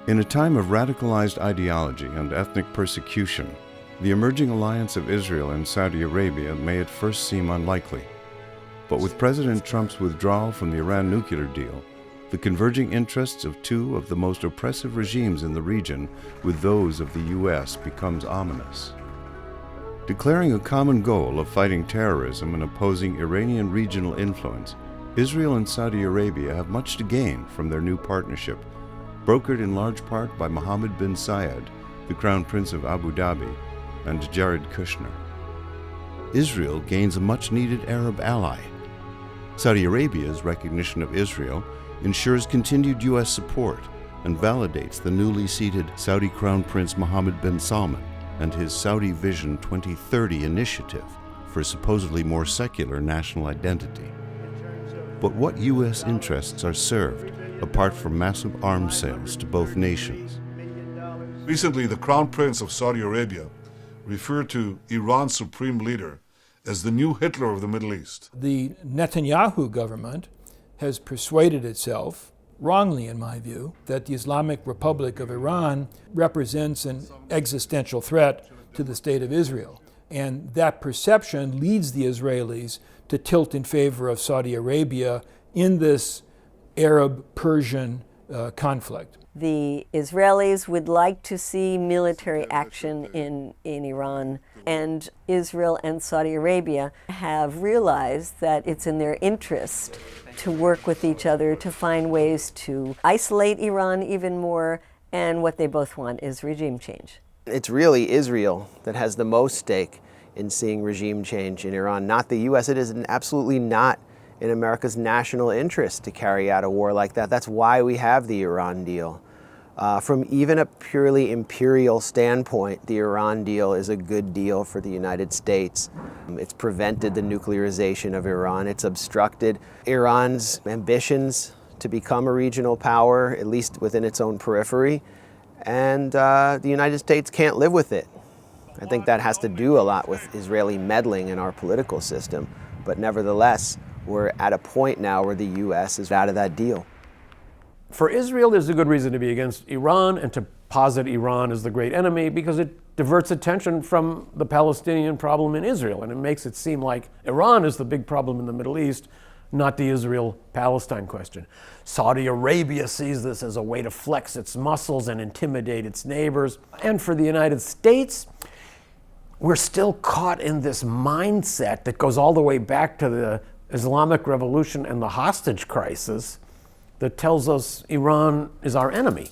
In a time of radicalized ideology and ethnic persecution, the emerging alliance of Israel and Saudi Arabia may at first seem unlikely. But with President Trump's withdrawal from the Iran nuclear deal, the converging interests of two of the most oppressive regimes in the region with those of the U.S. becomes ominous. Declaring a common goal of fighting terrorism and opposing Iranian regional influence, Israel and Saudi Arabia have much to gain from their new partnership, brokered in large part by Mohammed bin Zayed, the Crown Prince of Abu Dhabi, and Jared Kushner. Israel gains a much-needed Arab ally. Saudi Arabia's recognition of Israel ensures continued U.S. support and validates the newly seated Saudi Crown Prince Mohammed bin Salman and his Saudi Vision 2030 initiative for supposedly more secular national identity. But what U.S. interests are served apart from massive arms sales to both nations? Recently, the Crown Prince of Saudi Arabia referred to Iran's supreme leader as the new Hitler of the Middle East. The Netanyahu government has persuaded itself, wrongly in my view, that the Islamic Republic of Iran represents an existential threat to the state of Israel. And that perception leads the Israelis to tilt in favor of Saudi Arabia in this Arab-Persian conflict. The Israelis would like to see military action in Iran, and Israel and Saudi Arabia have realized that it's in their interest to work with each other to find ways to isolate Iran even more, and what they both want is regime change. It's really Israel that has the most stake in seeing regime change in Iran, not the U.S. It is absolutely not in America's national interest to carry out a war like that. That's why we have the Iran deal. From even a purely imperial standpoint, the Iran deal is a good deal for the United States. It's prevented the nuclearization of Iran. It's obstructed Iran's ambitions to become a regional power, at least within its own periphery. And the United States can't live with it. I think that has to do a lot with Israeli meddling in our political system. But nevertheless, we're at a point now where the U.S. is out of that deal. For Israel, there's a good reason to be against Iran and to posit Iran as the great enemy, because it diverts attention from the Palestinian problem in Israel, and it makes it seem like Iran is the big problem in the Middle East, not the Israel-Palestine question. Saudi Arabia sees this as a way to flex its muscles and intimidate its neighbors. And for the United States, we're still caught in this mindset that goes all the way back to the Islamic Revolution and the hostage crisis that tells us Iran is our enemy.